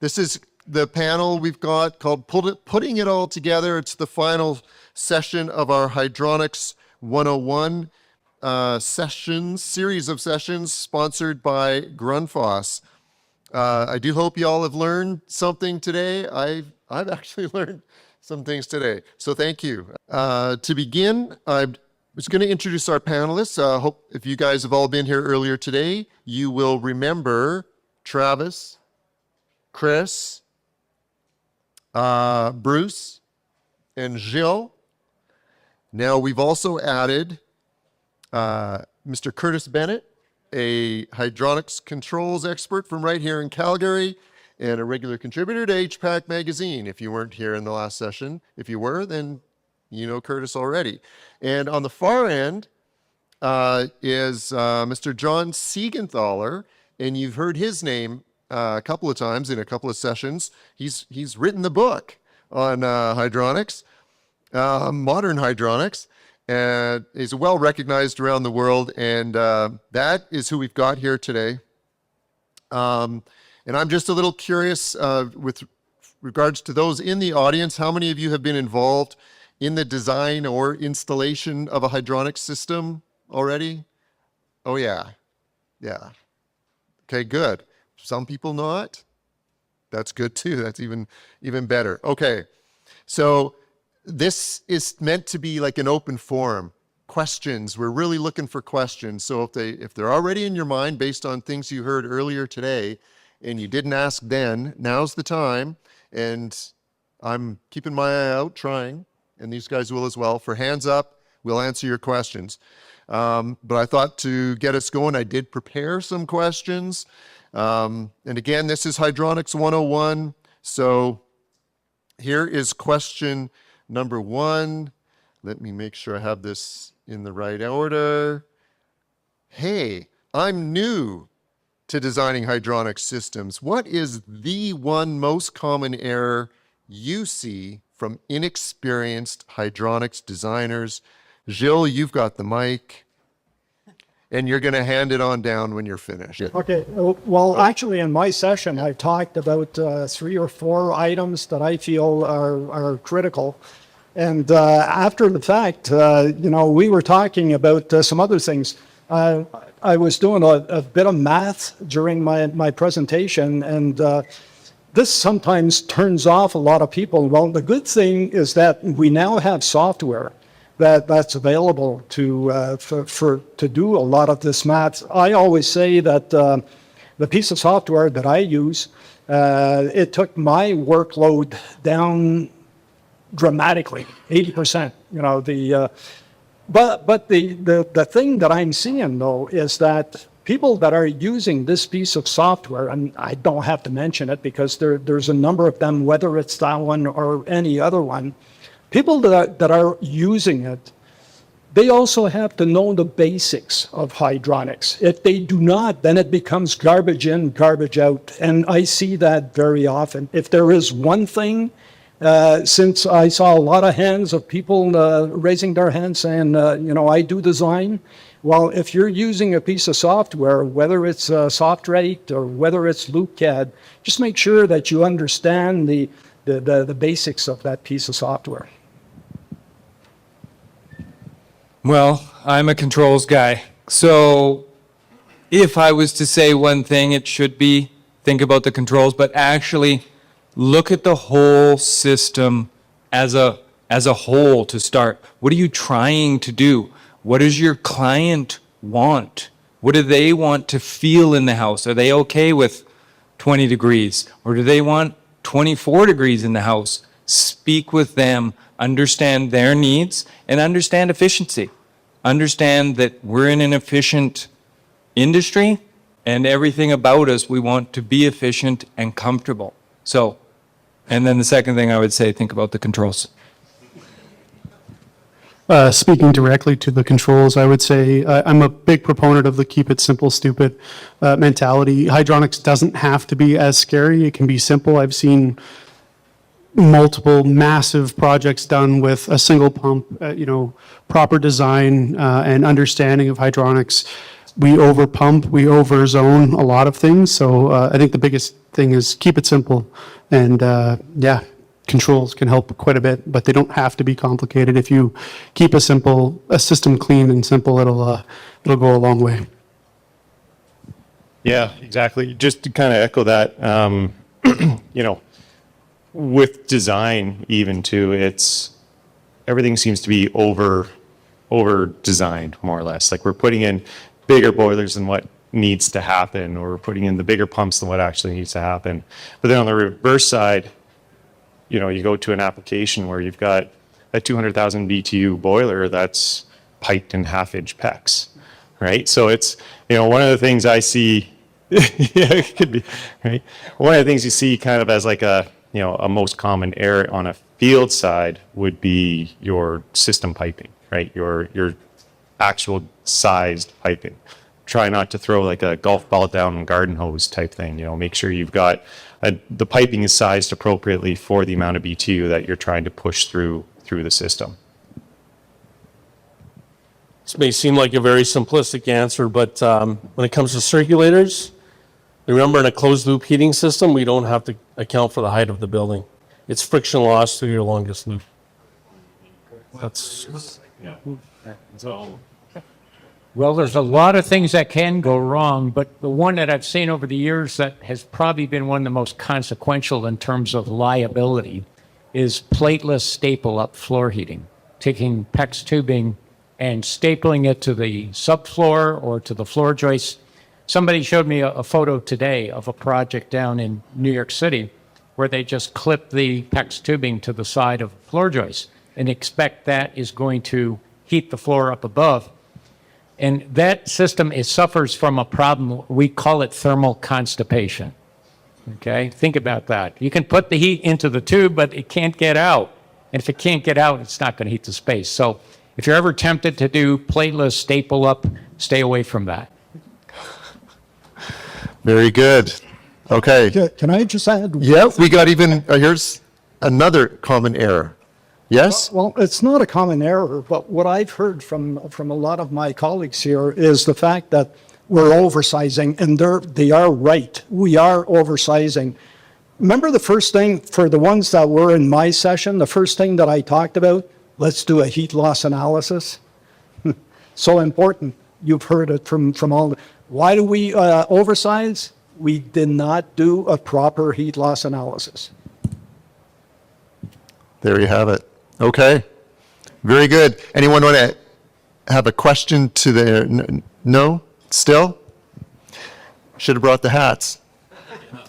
This is the panel we've got called Putting It All Together. It's the final session of our Hydronics 101 series of sessions sponsored by Grundfos. I do hope you all have learned something today. I've actually learned some things today, so thank you. To begin, I was going to introduce our panelists. Hope if you guys have all been here earlier today, you will remember Travis, Chris, Bruce, and Gilles. Now we've also added Mr. Curtis Bennett, a hydronics controls expert from right here in Calgary and a regular contributor to HPAC magazine. If you weren't here in the last session, if you were, then you know Curtis already. And on the far end is Mr. John Siegenthaler, and you've heard his name a couple of times in a couple of sessions. He's written the book on hydronics, modern hydronics, and he's well recognized around the world, and that is who we've got here today. And I'm just a little curious with regards to those in the audience, how many of you have been involved in the design or installation of a hydronic system already? Oh yeah, yeah. Okay, good. Some people not. That's good too. That's even better. Okay, so this is meant to be like an open forum. Questions. We're really looking for questions. So if they're already in your mind based on things you heard earlier today, and you didn't ask then, now's the time. And I'm keeping my eye out, trying, and these guys will as well. For hands up, we'll answer your questions. But I thought to get us going, I did prepare some questions. And again, this is Hydronics 101. So here is question number 1. Let me make sure I have this in the right order. Hey, I'm new to designing hydronic systems. What is the one most common error you see from inexperienced hydronics designers? Gilles, you've got the mic, and you're going to hand it on down when you're finished. Okay, well, actually in my session, I talked about 3 or 4 items that I feel are critical. And after the fact, we were talking about some other things. I was doing a bit of math during my presentation, and this sometimes turns off a lot of people. Well, the good thing is that we now have software that's available to do a lot of this math. I always say that the piece of software that I use, it took my workload down dramatically, 80%. But the thing that I'm seeing though is that people that are using this piece of software, and I don't have to mention it because there's a number of them, whether it's that one or any other one, people that are using it, they also have to know the basics of hydronics. If they do not, then it becomes garbage in, garbage out. And I see that very often. If there is one thing, since I saw a lot of hands of people raising their hands saying, I do design. Well, if you're using a piece of software, whether it's SoftRate or whether it's LoopCAD, just make sure that you understand the basics of that piece of software. Well, I'm a controls guy. So if I was to say one thing, it should be think about the controls, but actually look at the whole system as a whole to start. What are you trying to do? What does your client want? What do they want to feel in the house? Are they okay with 20 degrees? Or do they want 24 degrees in the house? Speak with them, understand their needs, and understand efficiency. Understand that we're in an efficient industry, and everything about us, we want to be efficient and comfortable. So, and then the second thing I would say, think about the controls. Speaking directly to the controls, I would say I'm a big proponent of the keep it simple, stupid mentality. Hydronics doesn't have to be as scary. It can be simple. I've seen multiple massive projects done with a single pump, proper design and understanding of hydronics. We overpump, we overzone a lot of things. So I think the biggest thing is keep it simple. And yeah, controls can help quite a bit, but they don't have to be complicated. If you keep a system clean and simple, it'll go a long way. Yeah, exactly. Just to kind of echo that, you know, with design even too, everything seems to be over designed more or less. Like we're putting in bigger boilers than what needs to happen, or we're putting in the bigger pumps than what actually needs to happen. But then on the reverse side, you know, you go to an application where you've got a 200,000 BTU boiler that's piped in half-inch PEX, right? So it's, you know, one of the things I see, yeah, it could be, right? One of the things you see kind of as like a, you know, a most common error on a field side would be your system piping, right? Your actual sized piping. Try not to throw like a golf ball down a garden hose type thing. You know, make sure you've got the piping is sized appropriately for the amount of BTU that you're trying to push through the system. This may seem like a very simplistic answer, but when it comes to circulators, remember in a closed loop heating system, we don't have to account for the height of the building. It's friction loss through your longest loop. That's Well, there's a lot of things that can go wrong, but the one that I've seen over the years that has probably been one of the most consequential in terms of liability is plateless staple-up floor heating. Taking PEX tubing and stapling it to the subfloor or to the floor joist. Somebody showed me a photo today of a project down in New York City where they just clipped the PEX tubing to the side of the floor joist and expect that is going to heat the floor up above. And that system suffers from a problem. We call it thermal constipation. Okay, think about that. You can put the heat into the tube, but it can't get out. And if it can't get out, it's not going to heat the space. So if you're ever tempted to do plateless staple up, stay away from that. Very good. Okay. Can I just add? Yeah, we got even, here's another common error. Yes? Well, it's not a common error, but what I've heard from a lot of my colleagues here is the fact that we're oversizing, and they are right. We are oversizing. Remember the first thing, for the ones that were in my session, the first thing that I talked about, let's do a heat loss analysis. So important. You've heard it from all. Why do we oversize? We did not do a proper heat loss analysis. There you have it. Okay. Very good. Anyone want to have a question to the, no? Still? Should have brought the hats.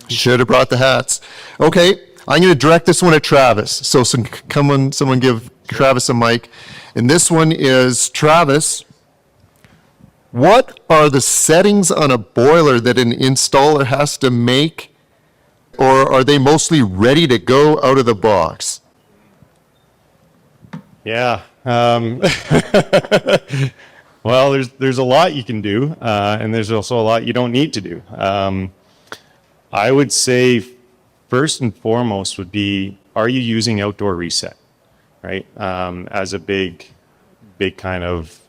Should have brought the hats. Okay. I'm going to direct this one at Travis. So someone give Travis a mic. And this one is, Travis, what are the settings on a boiler that an installer has to make, or are they mostly ready to go out of the box? Yeah. Well, there's a lot you can do, and there's also a lot you don't need to do. I would say first and foremost would be, are you using outdoor reset, right? As a big kind of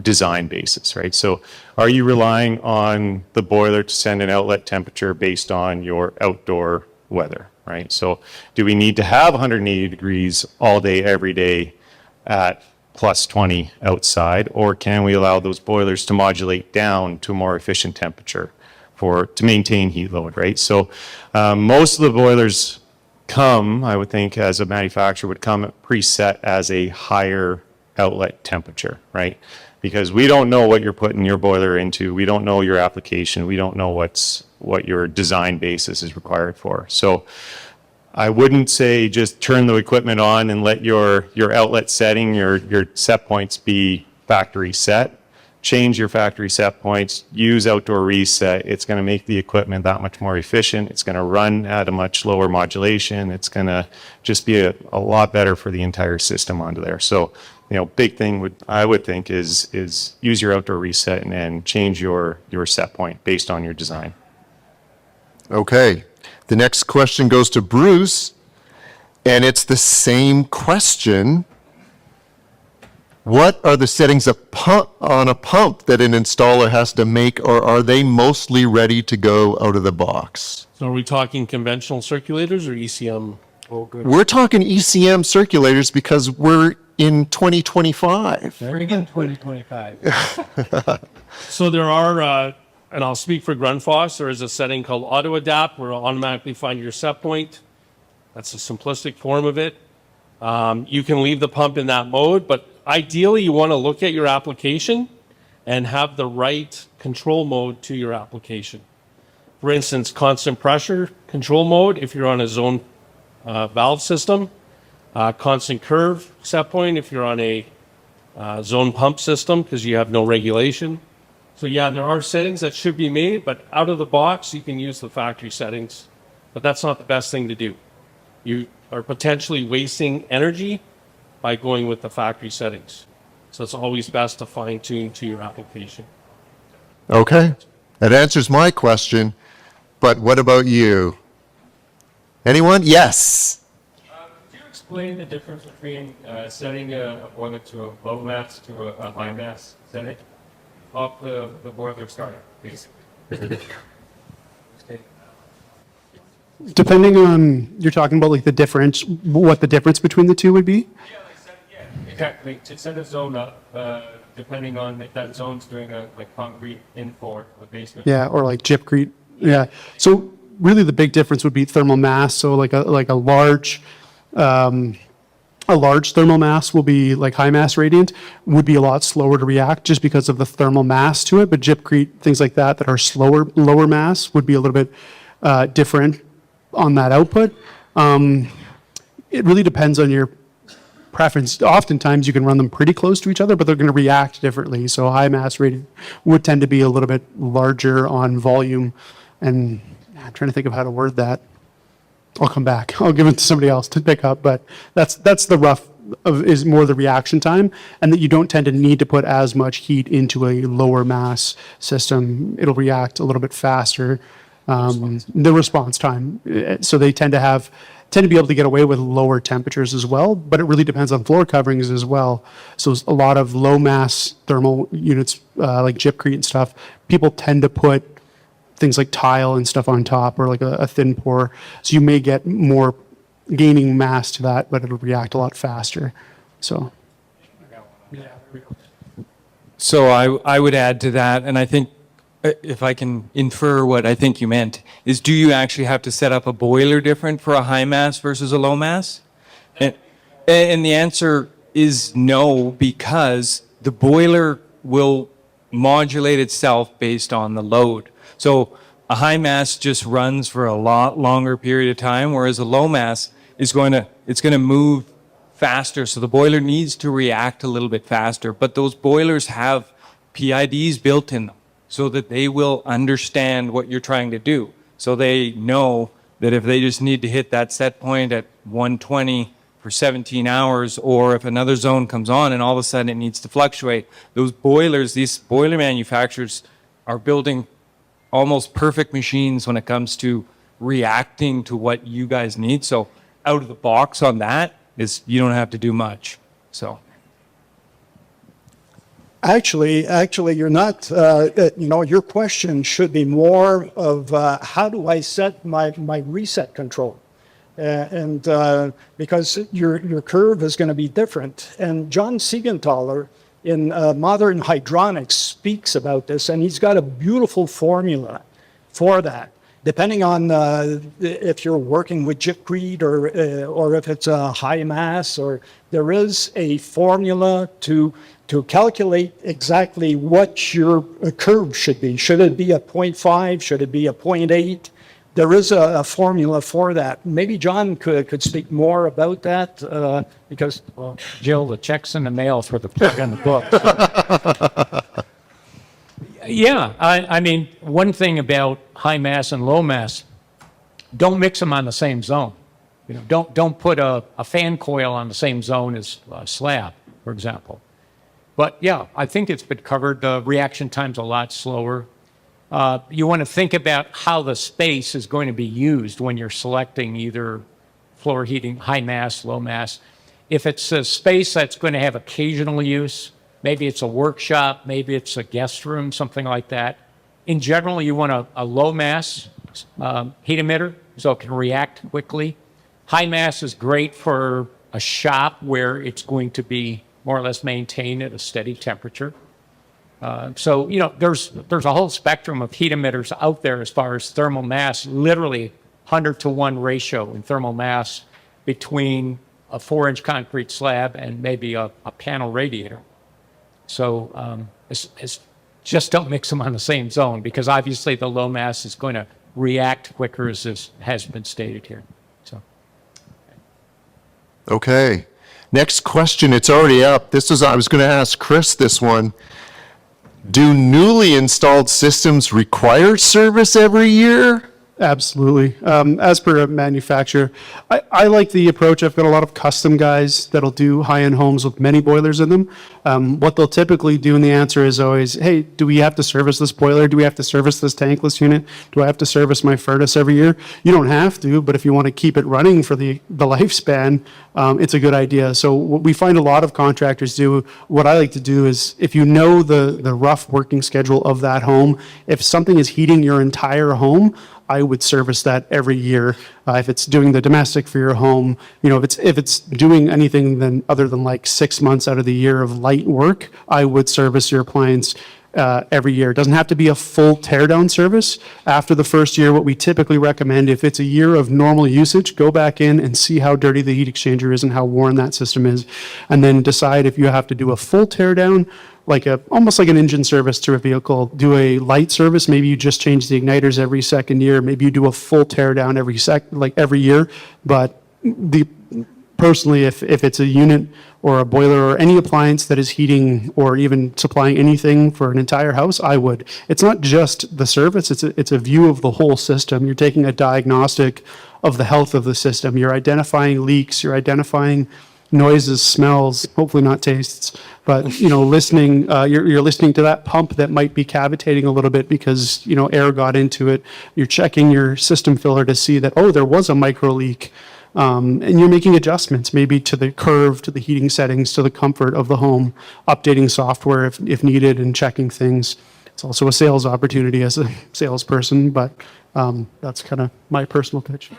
design basis, right? So are you relying on the boiler to send an outlet temperature based on your outdoor weather, right? So do we need to have 180 degrees all day, every day at plus 20 outside, or can we allow those boilers to modulate down to a more efficient temperature to maintain heat load, right? So most of the boilers come, I would think, as a manufacturer, would come preset as a higher outlet temperature, right? Because we don't know what you're putting your boiler into. We don't know your application. We don't know what your design basis is required for. So I wouldn't say just turn the equipment on and let your outlet setting, your set points be factory set. Change your factory set points, use outdoor reset. It's going to make the equipment that much more efficient. It's going to run at a much lower modulation. It's going to just be a lot better for the entire system onto there. So, big thing I would think is use your outdoor reset and change your set point based on your design. Okay. The next question goes to Bruce, and it's the same question. What are the settings on a pump that an installer has to make, or are they mostly ready to go out of the box? So are we talking conventional circulators or ECM? We're talking ECM circulators because we're in 2025. Friggin' 2025. So there are, and I'll speak for Grundfos, there is a setting called auto adapt where it'll automatically find your set point. That's a simplistic form of it. You can leave the pump in that mode, but ideally you want to look at your application and have the right control mode to your application. For instance, constant pressure control mode if you're on a zone valve system, constant curve set point if you're on a zone pump system because you have no regulation. So yeah, there are settings that should be made, but out of the box, you can use the factory settings, but that's not the best thing to do. You are potentially wasting energy by going with the factory settings. So it's always best to fine tune to your application. Okay, that answers my question, but what about you? Anyone? Yes. Could you explain the difference between setting a boiler to a low mass to a high mass setting of the boiler starter, basically? Depending on, you're talking about like the difference, what the difference between the two would be? Exactly. To set a zone up, depending on if that zone's doing a like concrete in-floor or basement. Yeah, or like gypcrete. Yeah. So really the big difference would be thermal mass. So like a large thermal mass will be like high mass radiant would be a lot slower to react just because of the thermal mass to it. But gypcrete, things like that that are lower mass would be a little bit different on that output. It really depends on your preference. Oftentimes you can run them pretty close to each other, but they're going to react differently. So high mass radiant would tend to be a little bit larger on volume. And I'm trying to think of how to word that. I'll come back. I'll give it to somebody else to pick up, but that's the rough is more the reaction time, and that you don't tend to need to put as much heat into a lower mass system. It'll react a little bit faster. The response time. So they tend to be able to get away with lower temperatures as well, but it really depends on floor coverings as well. So a lot of low mass thermal units like gypcrete and stuff, people tend to put things like tile and stuff on top or like a thin pour. So you may get more gaining mass to that, but it'll react a lot faster. So. So I would add to that, and I think if I can infer what I think you meant, is do you actually have to set up a boiler different for a high mass versus a low mass? And the answer is no, because the boiler will modulate itself based on the load. So a high mass just runs for a lot longer period of time, whereas a low mass is going to move faster. So the boiler needs to react a little bit faster, but those boilers have PIDs built in them so that they will understand what you're trying to do. So they know that if they just need to hit that set point at 120 for 17 hours, or if another zone comes on and all of a sudden it needs to fluctuate, those boilers, these boiler manufacturers are building almost perfect machines when it comes to reacting to what you guys need. So out of the box on that is you don't have to do much. So. Actually, you're not, your question should be more of how do I set my reset control? Because your curve is going to be different. And John Siegenthaler in Modern Hydronics speaks about this, and he's got a beautiful formula for that. Depending on if you're working with gypcrete or if it's a high mass, or there is a formula to calculate exactly what your curve should be. Should it be a 0.5? Should it be a 0.8? There is a formula for that. Maybe John could speak more about that because, Well, Jill, the check's in the mail for the plug on the book. Yeah, I mean, one thing about high mass and low mass, don't mix them on the same zone. Don't put a fan coil on the same zone as a slab, for example. But yeah, I think it's been covered. The reaction time's a lot slower. You want to think about how the space is going to be used when you're selecting either floor heating, high mass, low mass. If it's a space that's going to have occasional use, maybe it's a workshop, maybe it's a guest room, something like that. In general, you want a low mass heat emitter so it can react quickly. High mass is great for a shop where it's going to be more or less maintained at a steady temperature. So, you know, there's a whole spectrum of heat emitters out there as far as thermal mass, literally 100-to-1 ratio in thermal mass between a 4-inch concrete slab and maybe a panel radiator. So it's just don't mix them on the same zone, because obviously the low mass is going to react quicker, as this has been stated here. So. Okay. Next question. It's already up. I was going to ask Chris this one. Do newly installed systems require service every year? Absolutely. As per a manufacturer, I like the approach. I've got a lot of custom guys that'll do high-end homes with many boilers in them. What they'll typically do, and the answer is always, hey, do we have to service this boiler? Do we have to service this tankless unit? Do I have to service my furnace every year? You don't have to, but if you want to keep it running for the lifespan, it's a good idea. So what we find a lot of contractors do, what I like to do is, if you know the rough working schedule of that home, if something is heating your entire home, I would service that every year. If it's doing the domestic for your home, you know, if it's doing anything other than like 6 months out of the year of light work, I would service your appliance every year. It doesn't have to be a full teardown service. After the first year, what we typically recommend, if it's a year of normal usage, go back in and see how dirty the heat exchanger is and how worn that system is, and then decide if you have to do a full teardown, almost like an engine service to a vehicle. Do a light service. Maybe you just change the igniters every second year. Maybe you do a full tear down every year. But personally, if it's a unit or a boiler or any appliance that is heating or even supplying anything for an entire house, I would. It's not just the service. It's a view of the whole system. You're taking a diagnostic of the health of the system. You're identifying leaks. You're identifying noises, smells, hopefully not tastes, but, you know, listening, you're listening to that pump that might be cavitating a little bit because, you know, air got into it. You're checking your system filler to see that, oh, there was a micro leak. And you're making adjustments maybe to the curve, to the heating settings, to the comfort of the home, updating software if needed, and checking things. It's also a sales opportunity as a salesperson, but that's kind of my personal pitch.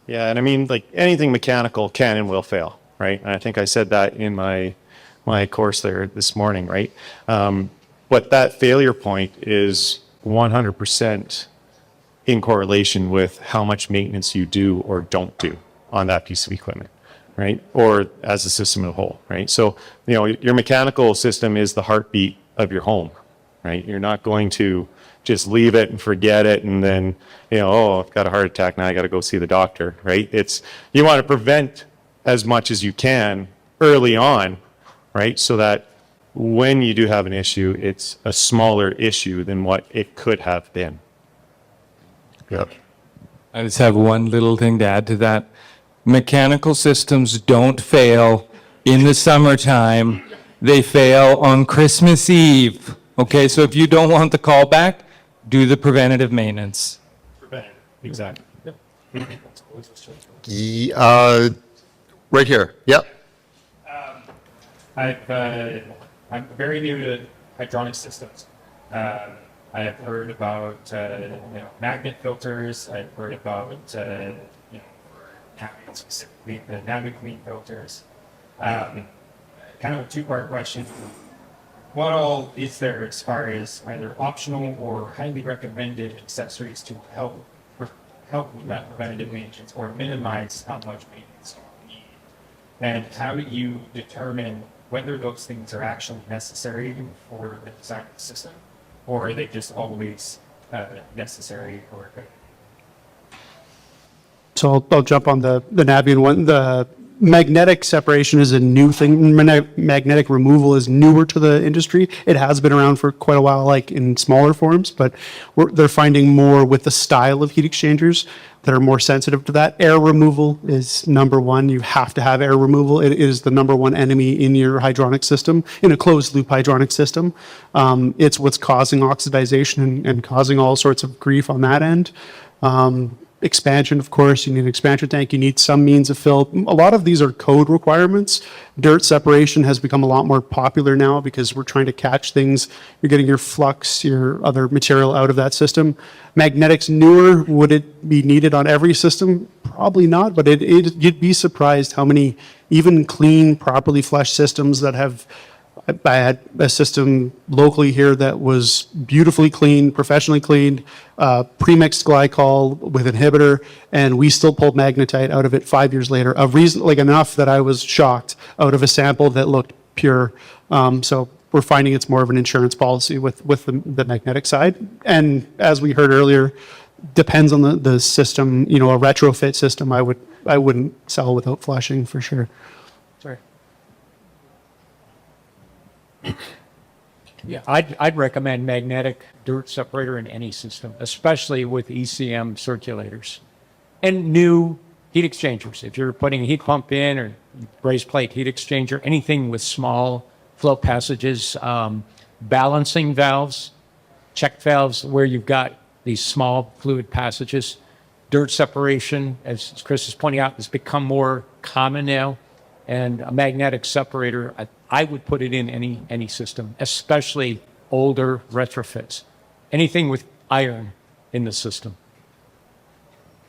Yeah, and I mean, like, anything mechanical can and will fail, right? And I think I said that in my course there this morning, right? But that failure point is 100% in correlation with how much maintenance you do or don't do on that piece of equipment, right? Or as a system as a whole, right? So, you know, your mechanical system is the heartbeat of your home, right? You're not going to just leave it and forget it and then, you know, oh, I've got a heart attack, now I got to go see the doctor, right? You want to prevent as much as you can early on, right? So that when you do have an issue, it's a smaller issue than what it could have been. Yep. I just have one little thing to add to that. Mechanical systems don't fail in the summertime. They fail on Christmas Eve. Okay, so if you don't want the callback, do the preventative maintenance. Exactly. Right here. Yep. I'm very new to hydronic systems. I have heard about magnet filters. I've heard about Navic specifically the Navic clean filters. Kind of a two-part question. What all is there as far as either optional or highly recommended accessories to help with that preventative maintenance or minimize how much maintenance you need? And how do you determine whether those things are actually necessary for the design of the system, or are they just always necessary or good? So I'll jump on the Navian one. The magnetic separation is a new thing. Magnetic removal is newer to the industry. It has been around for quite a while, like in smaller forms, but they're finding more with the style of heat exchangers that are more sensitive to that. Air removal is number one. You have to have air removal. It is the number one enemy in your hydronic system, in a closed loop hydronic system. It's what's causing oxidization and causing all sorts of grief on that end. expansion, of course, you need an expansion tank, you need some means of fill. A lot of these are code requirements. Dirt separation has become a lot more popular now because we're trying to catch things. You're getting your flux, your other material out of that system. Magnetics newer, would it be needed on every system? Probably not, but you'd be surprised how many even clean, properly flushed systems that have. I had a system locally here that was beautifully cleaned, professionally cleaned, pre-mixed glycol with inhibitor, and we still pulled magnetite out of it 5 years later, of reason, like enough that I was shocked out of a sample that looked pure. So we're finding it's more of an insurance policy with the magnetic side. And as we heard earlier, depends on the system. You know, a retrofit system, I wouldn't sell without flushing for sure. Sorry. Yeah, I'd recommend magnetic dirt separator in any system, especially with ECM circulators and new heat exchangers. If you're putting a heat pump in or raised plate heat exchanger, anything with small flow passages, balancing valves, check valves where you've got these small fluid passages, dirt separation, as Chris is pointing out, has become more common now. And a magnetic separator, I would put it in any system, especially older retrofits. Anything with iron in the system.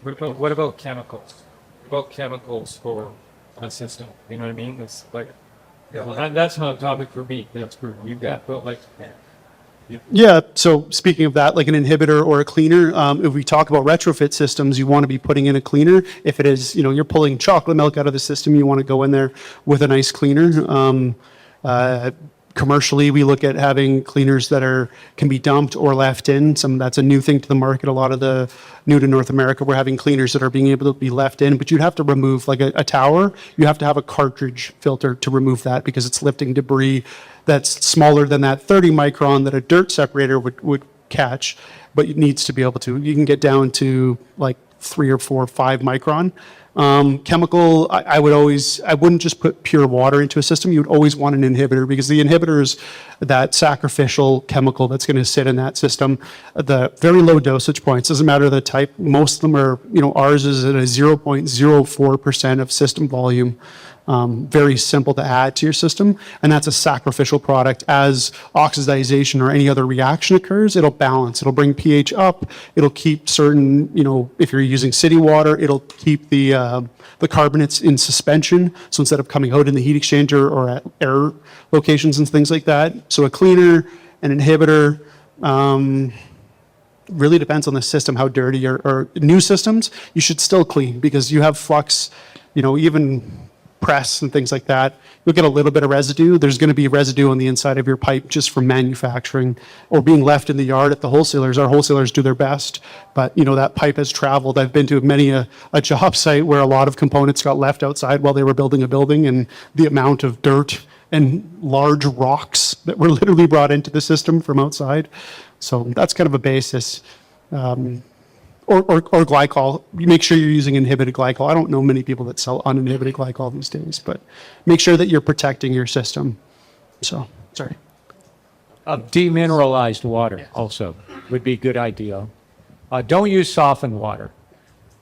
What about chemicals? What about chemicals for a system? You know what I mean? It's like, that's not a topic for me. That's for you guys. But like, Yeah, so speaking of that, like an inhibitor or a cleaner, if we talk about retrofit systems, you want to be putting in a cleaner. If it is, you know, you're pulling chocolate milk out of the system, you want to go in there with a nice cleaner. Commercially, we look at having cleaners that can be dumped or left in. That's a new thing to the market. A lot of the new to North America, we're having cleaners that are being able to be left in, but you'd have to remove, like a tower, you have to have a cartridge filter to remove that because it's lifting debris that's smaller than that 30 micron that a dirt separator would catch, but it needs to be able to. You can get down to like 3 or 4 or 5 micron. Chemical, I wouldn't just put pure water into a system. You would always want an inhibitor because the inhibitor is that sacrificial chemical that's going to sit in that system. The very low dosage points, doesn't matter the type, most of them are, you know, ours is at a 0.04% of system volume. Very simple to add to your system, and that's a sacrificial product. As oxidization or any other reaction occurs, it'll balance. It'll bring pH up. It'll keep certain, you know, if you're using city water, it'll keep the carbonates in suspension. So instead of coming out in the heat exchanger or at air locations and things like that. So a cleaner, an inhibitor, really depends on the system, how dirty or new systems, you should still clean because you have flux, you know, even press and things like that, you'll get a little bit of residue. There's going to be residue on the inside of your pipe just from manufacturing or being left in the yard at the wholesalers. Our wholesalers do their best, but you know, that pipe has traveled. I've been to many a job site where a lot of components got left outside while they were building a building, and the amount of dirt and large rocks that were literally brought into the system from outside. So that's kind of a basis. Or glycol. You make sure you're using inhibited glycol. I don't know many people that sell uninhibited glycol these days, but make sure that you're protecting your system. So, sorry. Demineralized water also would be a good idea. Don't use softened water.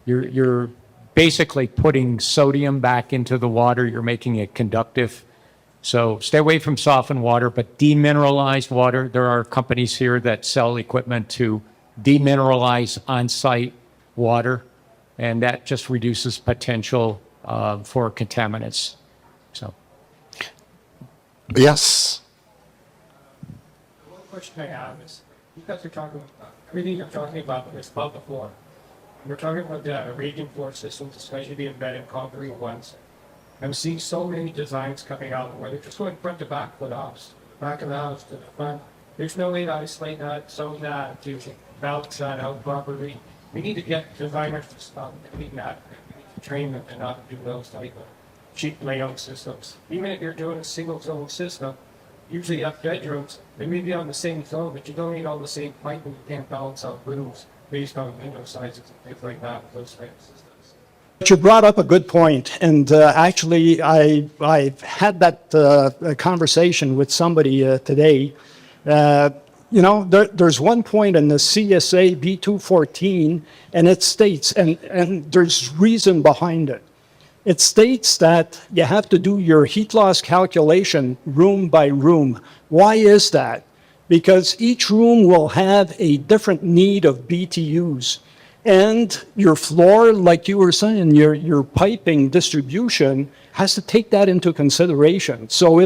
You're basically putting sodium back into the water. You're making it conductive. So stay away from softened water, but demineralized water. There are companies here that sell equipment to demineralize on-site water, and that just reduces potential for contaminants. So, Yes. one question I have is, you guys are talking about, everything you're talking about is above the floor. We're talking about the radiant floor systems, especially the embedded concrete ones. I'm seeing so many designs coming out where they're just going front to back foot offs, back of the house to the front. There's no way to isolate that, so that to balance that out properly. We need to get designers to stop doing that. We need to train them to not do those type of cheap layout systems. Even if you're doing a single zone system, usually have bedrooms, they may be on the same zone, but you don't need all the same piping. You can't balance out rooms based on window sizes and things like that with those types of systems. But you brought up a good point, and actually, I've had that conversation with somebody today. you know, there's one point in the CSA B214, and it states, and there's reason behind it. It states that you have to do your heat loss calculation room by room. Why is that? Because each room will have a different need of BTUs. And your floor, like you were saying, your piping distribution has to take that into consideration. So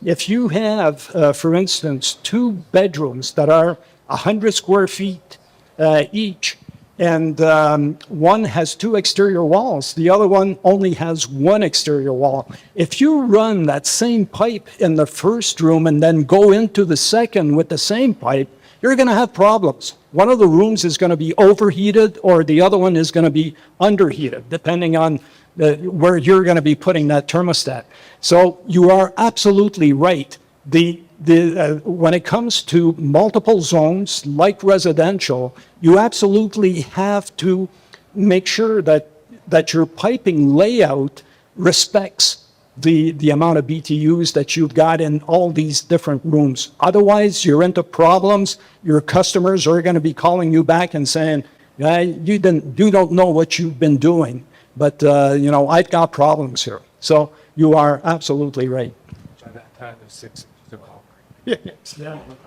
if you have, for instance, 2 bedrooms that are 100 square feet each, and one has 2 exterior walls, the other one only has 1 exterior wall. If you run that same pipe in the first room and then go into the second with the same pipe, you're going to have problems. One of the rooms is going to be overheated, or the other one is going to be underheated, depending on where you're going to be putting that thermostat. So you are absolutely right. When it comes to multiple zones like residential, you absolutely have to make sure that your piping layout respects the amount of BTUs that you've got in all these different rooms. Otherwise, you're into problems. Your customers are going to be calling you back and saying, you don't know what you've been doing, but you know, I've got problems here. So you are absolutely right.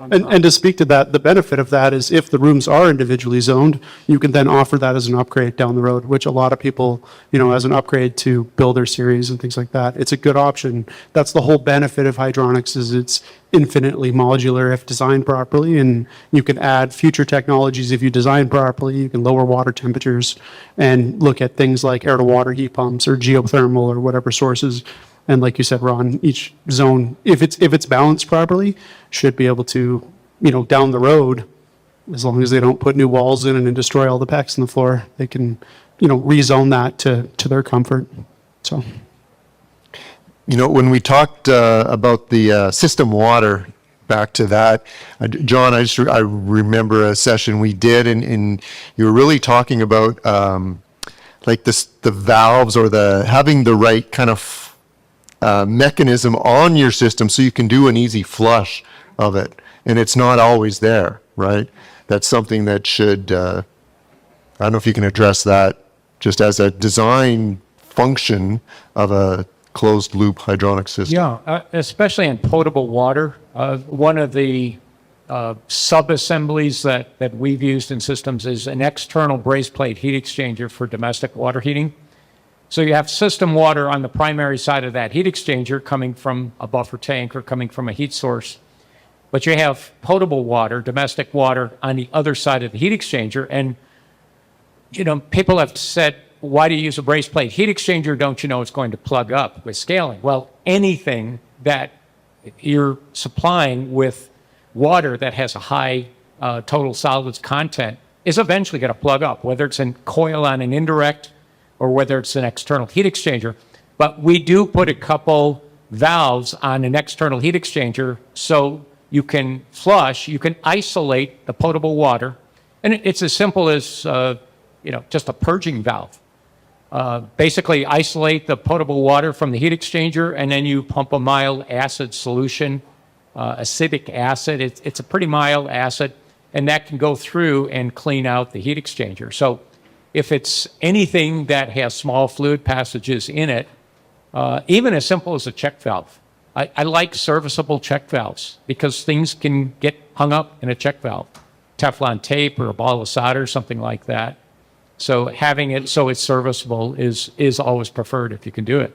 And to speak to that, the benefit of that is if the rooms are individually zoned, you can then offer that as an upgrade down the road, which a lot of people, you know, as an upgrade to builder series and things like that. It's a good option. That's the whole benefit of hydronics, is it's infinitely modular if designed properly, and you can add future technologies if you design properly. You can lower water temperatures and look at things like air to water heat pumps or geothermal or whatever sources. And like you said, Ron, each zone, if it's balanced properly, should be able to, you know, down the road, as long as they don't put new walls in and destroy all the PEX in the floor, they can, you know, rezone that to their comfort. So, You know, when we talked about the system water, back to that, John, I remember a session we did, and you were really talking about like the valves, or having the right kind of mechanism on your system so you can do an easy flush of it, and it's not always there, right? That's something that should, I don't know if you can address that just as a design function of a closed loop hydronic system. Yeah, especially in potable water. One of the sub-assemblies that we've used in systems is an external braze plate heat exchanger for domestic water heating. So you have system water on the primary side of that heat exchanger coming from a buffer tank or coming from a heat source. But you have potable water, domestic water, on the other side of the heat exchanger. And, you know, people have said, why do you use a braze plate heat exchanger? Don't you know it's going to plug up with scaling? Well, anything that you're supplying with water that has a high total solids content is eventually going to plug up, whether it's in coil on an indirect or whether it's an external heat exchanger. But we do put a couple valves on an external heat exchanger so you can flush, you can isolate the potable water. And it's as simple as, you know, just a purging valve. Basically isolate the potable water from the heat exchanger, and then you pump a mild acid solution, acidic acid. It's a pretty mild acid, and that can go through and clean out the heat exchanger. So if it's anything that has small fluid passages in it, even as simple as a check valve. I like serviceable check valves because things can get hung up in a check valve. Teflon tape or a ball of solder, something like that. So having it so it's serviceable is always preferred if you can do it.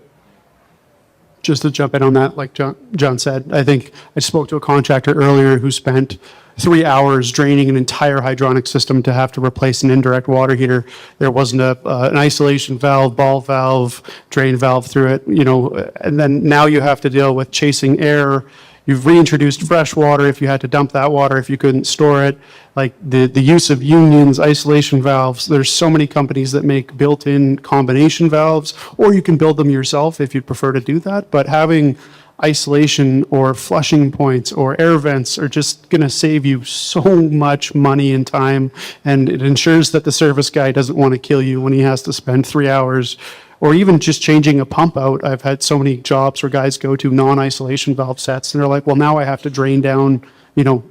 just to jump in on that, like John said, I think I spoke to a contractor earlier who spent 3 hours draining an entire hydronic system to have to replace an indirect water heater. There wasn't an isolation valve, ball valve, drain valve through it, and then now you have to deal with chasing air. You've reintroduced fresh water if you had to dump that water, if you couldn't store it. Like the use of unions, isolation valves, there's so many companies that make built-in combination valves, or you can build them yourself if you'd prefer to do that. But having isolation or flushing points or air vents are just going to save you so much money and time, and it ensures that the service guy doesn't want to kill you when he has to spend 3 hours or even just changing a pump out. I've had so many jobs where guys go to non-isolation valve sets and they're like, well, now I have to drain down,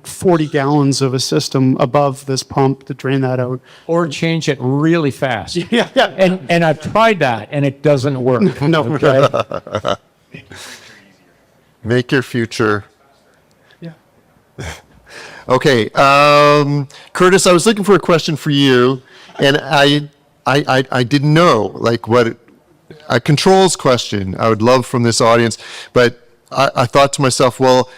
40 gallons of a system above this pump to drain that out. Or change it really fast. Yeah, yeah. And I've tried that, and it doesn't work. No. Okay? Make your future. Yeah. Okay, Curtis, I was looking for a question for you, and I didn't know like what a controls question I would love from this audience, but I thought to myself, well,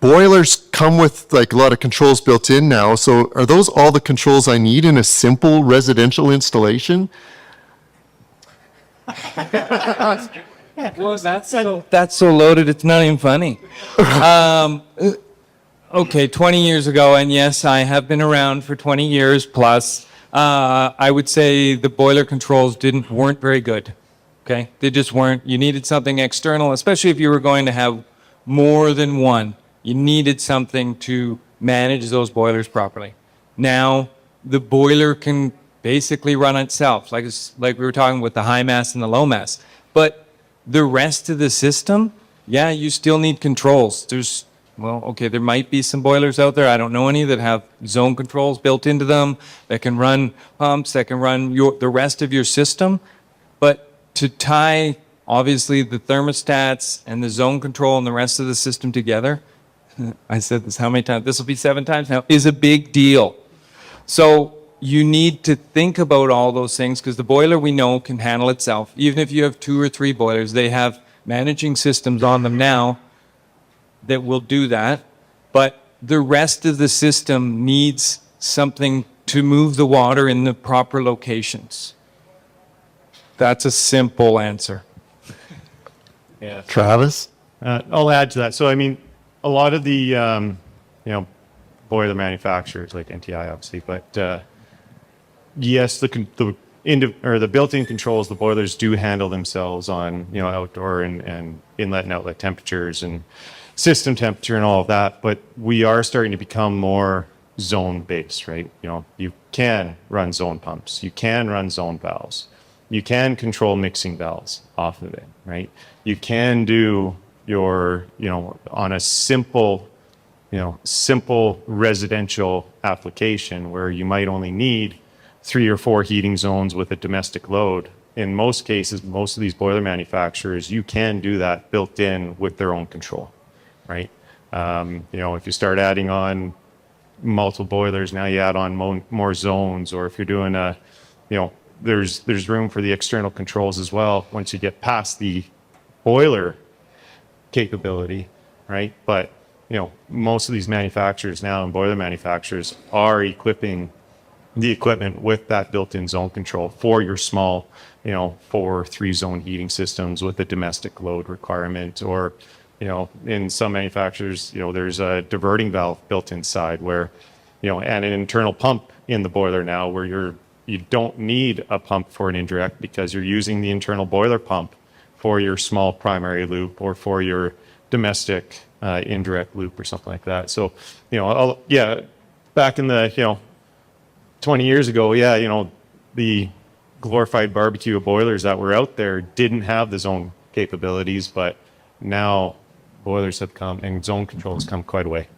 boilers come with like a lot of controls built in now, so are those all the controls I need in a simple residential installation? Well, that's so loaded, it's not even funny. Okay, 20 years ago, and yes, I have been around for 20 years plus, I would say the boiler controls weren't very good. Okay, they just weren't. You needed something external, especially if you were going to have more than one. You needed something to manage those boilers properly. Now, the boiler can basically run itself, like we were talking with the high mass and the low mass. But the rest of the system, yeah, you still need controls. There might be some boilers out there, I don't know any, that have zone controls built into them, that can run pumps, that can run the rest of your system. But to tie, obviously, the thermostats and the zone control and the rest of the system together, I said this how many times? This will be 7 times now, is a big deal. So you need to think about all those things because the boiler we know can handle itself. Even if you have 2 or 3 boilers, they have managing systems on them now that will do that. But the rest of the system needs something to move the water in the proper locations. That's a simple answer. Yeah. Travis? I'll add to that. So, I mean, a lot of the, boiler manufacturers like NTI, obviously, but yes, the built-in controls, the boilers do handle themselves on, outdoor and inlet and outlet temperatures and system temperature and all of that. But we are starting to become more zone-based, right? You can run zone pumps, you can run zone valves, you can control mixing valves off of it, right? You can do your, on a simple residential application where you might only need 3 or 4 heating zones with a domestic load. In most cases, most of these boiler manufacturers, you can do that built in with their own control, right? If you start adding on multiple boilers, now you add on more zones, or if you're doing there's room for the external controls as well once you get past the boiler capability, right? But most of these manufacturers now and boiler manufacturers are equipping the equipment with that built-in zone control for your small, 4 or 3 zone heating systems with a domestic load requirement, or in some manufacturers, there's a diverting valve built inside where, and an internal pump in the boiler now where you don't need a pump for an indirect because you're using the internal boiler pump for your small primary loop or for your domestic indirect loop or something like that. So, back in the, 20 years ago, the glorified barbecue boilers that were out there didn't have the zone capabilities, but now boilers have come and zone control has come quite a way.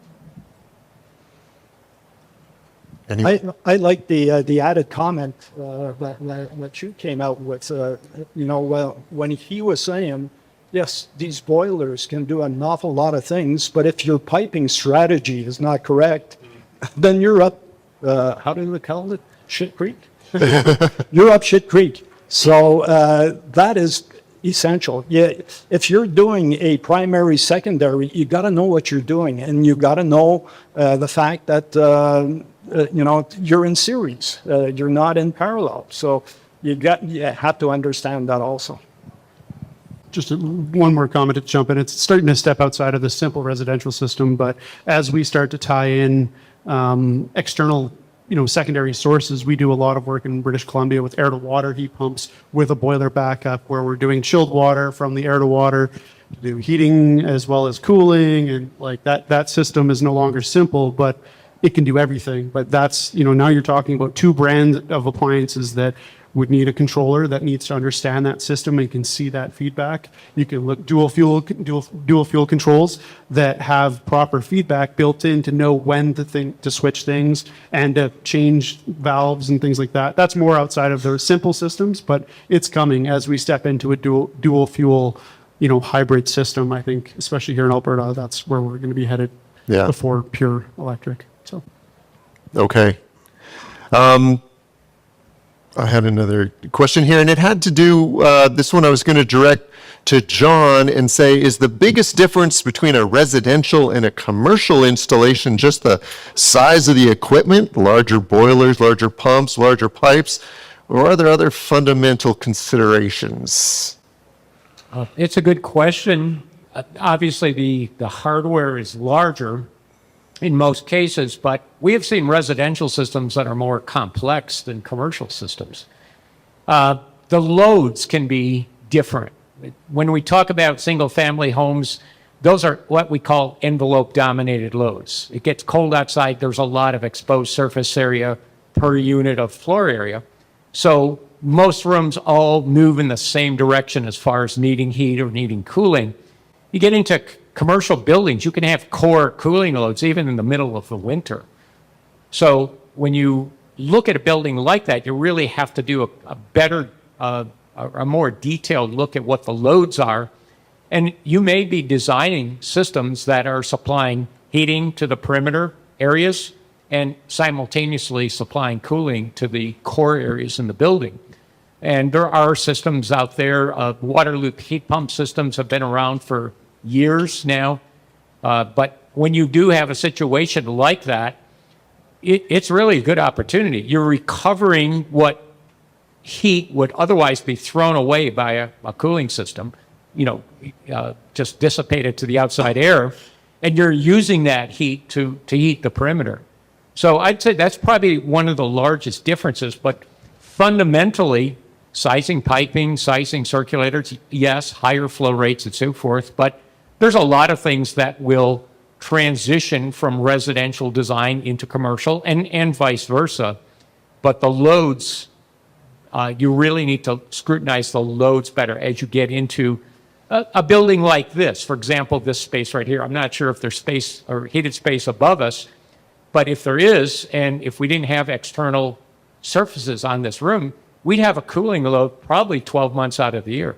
I like the added comment that you came out with. When he was saying, yes, these boilers can do an awful lot of things, but if your piping strategy is not correct, then you're up. How do we call it? Shit creek. You're up shit creek. So that is essential. Yeah, if you're doing a primary, secondary, you got to know what you're doing, and you got to know the fact that you're in series. You're not in parallel. So you have to understand that also. Just one more comment to jump in. It's starting to step outside of the simple residential system, but as we start to tie in external, secondary sources, we do a lot of work in British Columbia with air-to-water heat pumps with a boiler backup where we're doing chilled water from the air-to-water to do heating as well as cooling, and like that system is no longer simple, but it can do everything. But that's, now you're talking about 2 brands of appliances that would need a controller that needs to understand that system and can see that feedback. You can look dual fuel controls that have proper feedback built in to know when to switch things and to change valves and things like that. That's more outside of the simple systems, but it's coming as we step into a dual fuel, hybrid system. I think, especially here in Alberta, that's where we're going to be headed before pure electric. So, Okay. I had another question here, and it had to do, this one I was going to direct to John and say, is the biggest difference between a residential and a commercial installation just the size of the equipment, larger boilers, larger pumps, larger pipes, or are there other fundamental considerations? It's a good question. Obviously, the hardware is larger in most cases, but we have seen residential systems that are more complex than commercial systems. The loads can be different. When we talk about single-family homes, those are what we call envelope-dominated loads. It gets cold outside, there's a lot of exposed surface area per unit of floor area. So most rooms all move in the same direction as far as needing heat or needing cooling. You get into commercial buildings, you can have core cooling loads even in the middle of the winter. So when you look at a building like that, you really have to do a better, a more detailed look at what the loads are. And you may be designing systems that are supplying heating to the perimeter areas and simultaneously supplying cooling to the core areas in the building. And there are systems out there, water loop heat pump systems have been around for years now. But when you do have a situation like that, it's really a good opportunity. You're recovering what heat would otherwise be thrown away by a cooling system, just dissipated to the outside air, and you're using that heat to heat the perimeter. So I'd say that's probably one of the largest differences, but fundamentally, sizing piping, sizing circulators, yes, higher flow rates and so forth, but there's a lot of things that will transition from residential design into commercial and vice versa. But the loads, you really need to scrutinize the loads better as you get into a building like this. For example, this space right here, I'm not sure if there's space or heated space above us, but if there is, and if we didn't have external surfaces on this room, we'd have a cooling load probably 12 months out of the year.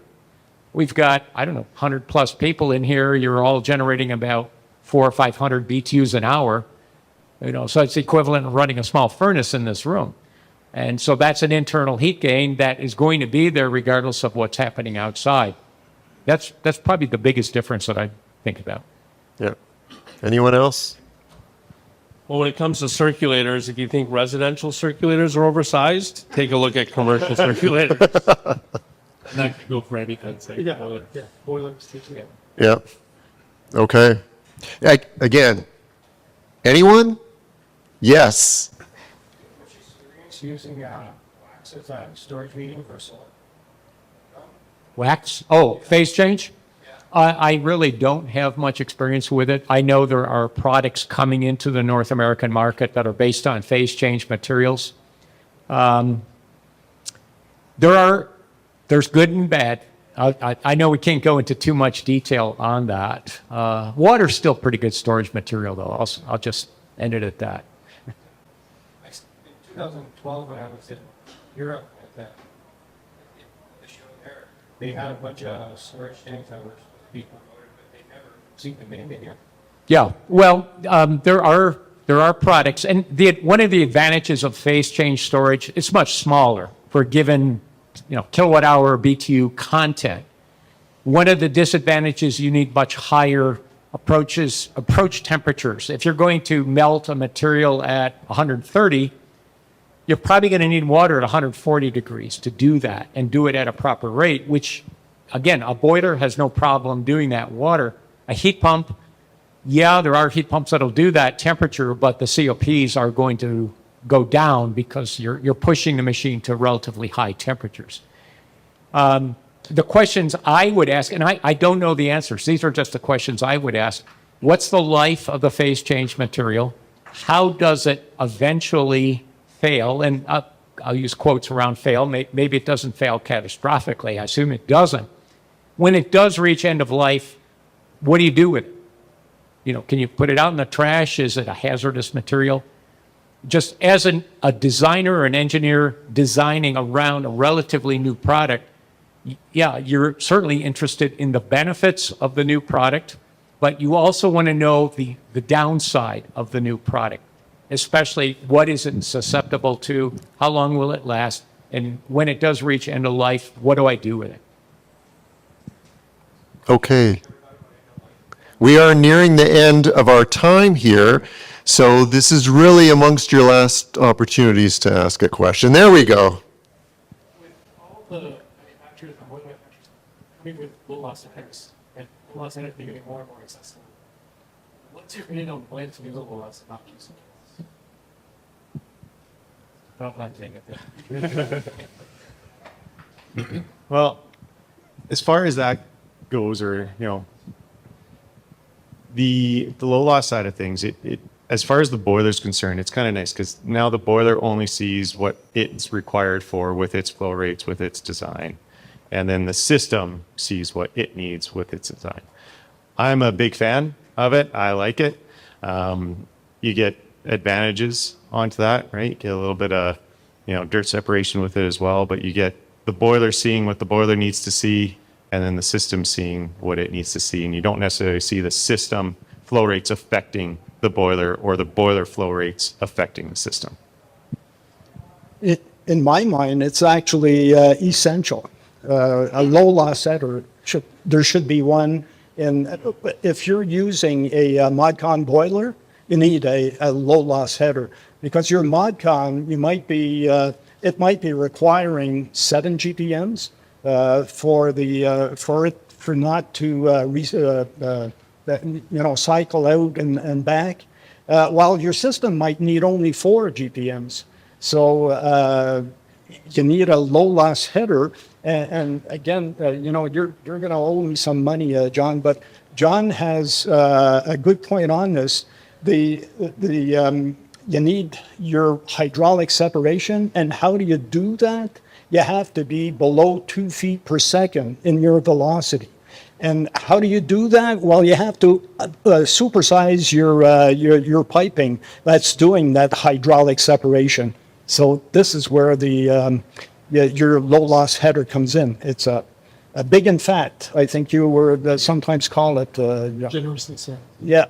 We've got, 100 plus people in here. You're all generating about 400 or 500 BTUs an hour. So it's equivalent of running a small furnace in this room. And so that's an internal heat gain that is going to be there regardless of what's happening outside. That's probably the biggest difference that I think about. Yeah. Anyone else? Well, when it comes to circulators, if you think residential circulators are oversized, take a look at commercial circulators. Not to go for anything. Boilers. Yeah. Okay. Again, anyone? Yes. Using wax as a storage medium for solar. Wax? Oh, phase change? I really don't have much experience with it. I know there are products coming into the North American market that are based on phase change materials. There's good and bad. I know we can't go into too much detail on that. Water's still pretty good storage material, though. I'll just end it at that. In 2012, when I was in Europe at that show there, they had a bunch of storage tanks that were being promoted, but they never seen them in here. Yeah, well, there are products, and one of the advantages of phase change storage, it's much smaller for a given kilowatt hour BTU content. One of the disadvantages, you need much higher approach temperatures. If you're going to melt a material at 130, you're probably going to need water at 140 degrees to do that and do it at a proper rate, which, again, a boiler has no problem doing that water. A heat pump, yeah, there are heat pumps that'll do that temperature, but the COPs are going to go down because you're pushing the machine to relatively high temperatures. The questions I would ask, and I don't know the answers, these are just the questions I would ask. What's the life of the phase change material? How does it eventually fail? And I'll use quotes around fail. Maybe it doesn't fail catastrophically. I assume it doesn't. When it does reach end of life, what do you do with it? You know, can you put it out in the trash? Is it a hazardous material? Just as a designer or an engineer designing around a relatively new product, yeah, you're certainly interested in the benefits of the new product, but you also want to know the downside of the new product, especially what is it susceptible to, how long will it last, and when it does reach end of life, what do I do with it? Okay. We are nearing the end of our time here, so this is really amongst your last opportunities to ask a question. There we go. All the manufacturers and oil manufacturers, with low loss headers, and low loss headers are getting more and more accessible. What's your opinion on when to use a low loss and not use it? Not like saying it. Well, as far as that goes, or the low loss side of things, it as far as the boiler is concerned, it's kind of nice because now the boiler only sees what it's required for with its flow rates, with its design, and then the system sees what it needs with its design. I'm a big fan of it. I like it. You get advantages onto that, right? You get a little bit of dirt separation with it as well, but you get the boiler seeing what the boiler needs to see, and then the system seeing what it needs to see. And you don't necessarily see the system flow rates affecting the boiler or the boiler flow rates affecting the system. In my mind, it's actually essential. A low loss header, there should be one. And if you're using a ModCon boiler, you need a low loss header because your ModCon, it might be requiring 7 GPMs for not to cycle out and back, while your system might need only 4 GPMs. So you need a low loss header. And again, you're going to owe me some money, John, but John has a good point on this. You need your hydraulic separation, and how do you do that? You have to be below 2 feet per second in your velocity. And how do you do that? Well, you have to supersize your piping that's doing that hydraulic separation. So this is where your low loss header comes in. It's a big and fat. I think you were sometimes call it. Generously said. Yeah,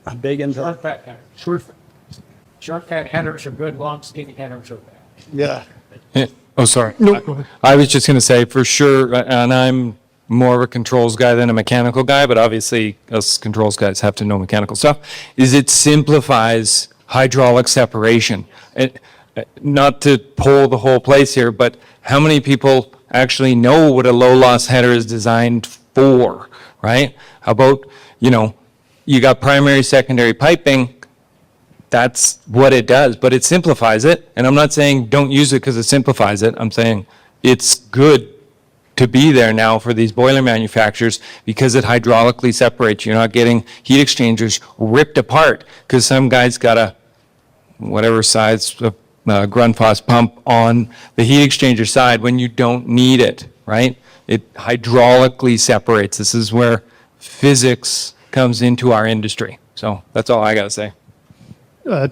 a big and Short fat headers. Short fat headers are good, long skinny headers are bad. yeah. Oh, sorry. No. I was just going to say for sure, and I'm more of a controls guy than a mechanical guy, but obviously us controls guys have to know mechanical stuff, is it simplifies hydraulic separation. Not to pull the whole place here, but how many people actually know what a low loss header is designed for, right? How about, you got primary, secondary piping, that's what it does, but it simplifies it. And I'm not saying don't use it because it simplifies it. I'm saying it's good to be there now for these boiler manufacturers because it hydraulically separates. You're not getting heat exchangers ripped apart because some guy's got a whatever size Grundfos pump on the heat exchanger side when you don't need it, right? It hydraulically separates. This is where physics comes into our industry. So that's all I got to say.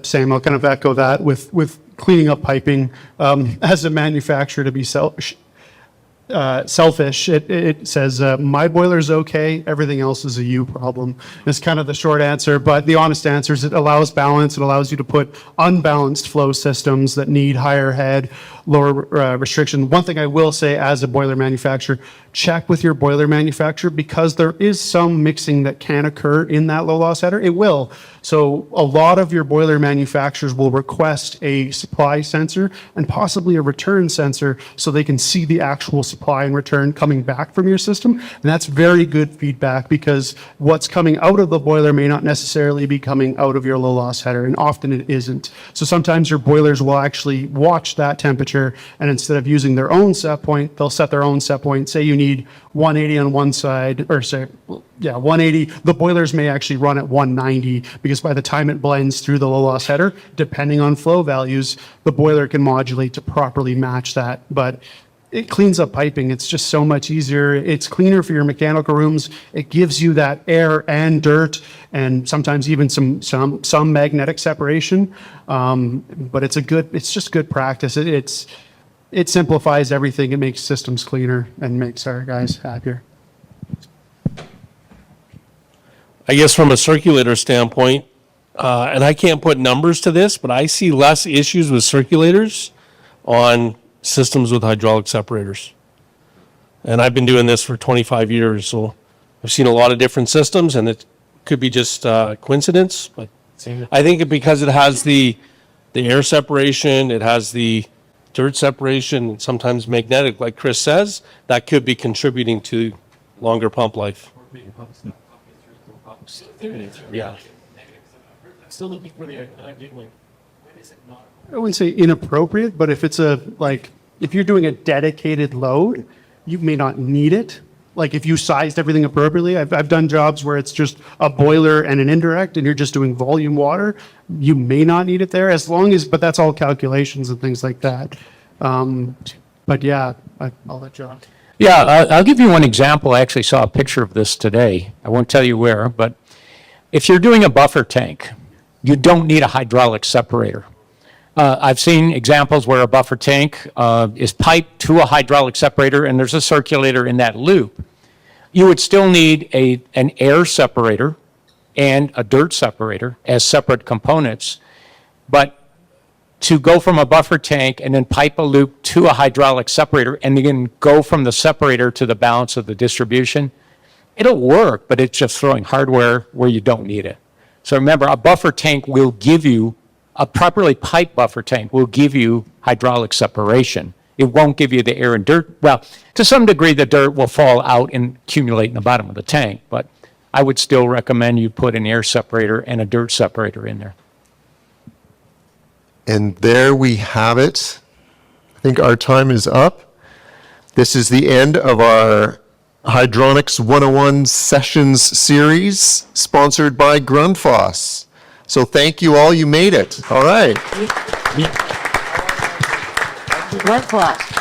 Sam, I'll kind of echo that with cleaning up piping. As a manufacturer, to be selfish, it says my boiler's okay, everything else is a you problem. It's kind of the short answer, but the honest answer is it allows balance. It allows you to put unbalanced flow systems that need higher head, lower restriction. One thing I will say as a boiler manufacturer, check with your boiler manufacturer because there is some mixing that can occur in that low loss header. It will. So a lot of your boiler manufacturers will request a supply sensor and possibly a return sensor so they can see the actual supply supply and return coming back from your system. And that's very good feedback because what's coming out of the boiler may not necessarily be coming out of your low loss header, and often it isn't. So sometimes your boilers will actually watch that temperature, and instead of using their own set point, they'll set their own set point. Say you need 180 on one side, or say, 180. The boilers may actually run at 190 because by the time it blends through the low loss header, depending on flow values, the boiler can modulate to properly match that. But it cleans up piping. It's just so much easier. It's cleaner for your mechanical rooms. It gives you that air and dirt, and sometimes even some magnetic separation. But it's just good practice. It simplifies everything. It makes systems cleaner and makes our guys happier. I guess from a circulator standpoint, and I can't put numbers to this, but I see less issues with circulators on systems with hydraulic separators. And I've been doing this for 25 years, so I've seen a lot of different systems, and it could be just coincidence, but I think because it has the air separation, it has the dirt separation, and sometimes magnetic, like Chris says, that could be contributing to longer pump life. Yeah. Still looking for the when is it not? I wouldn't say inappropriate, but if if you're doing a dedicated load, you may not need it. Like if you sized everything appropriately, I've done jobs where it's just a boiler and an indirect and you're just doing volume water, you may not need it there but that's all calculations and things like that. But yeah, I'll let John. Yeah, I'll give you one example. I actually saw a picture of this today. I won't tell you where, but if you're doing a buffer tank, you don't need a hydraulic separator. I've seen examples where a buffer tank is piped to a hydraulic separator and there's a circulator in that loop. You would still need an air separator and a dirt separator as separate components, but to go from a buffer tank and then pipe a loop to a hydraulic separator and then go from the separator to the balance of the distribution, it'll work, but it's just throwing hardware where you don't need it. So remember, a buffer tank will give you, a properly piped buffer tank will give you hydraulic separation. It won't give you the air and dirt. Well, to some degree, the dirt will fall out and accumulate in the bottom of the tank, but I would still recommend you put an air separator and a dirt separator in there. And there we have it. I think our time is up. This is the end of our Hydronics 101 Sessions series, sponsored by Grundfos. So thank you all. You made it. All right. Grundfos.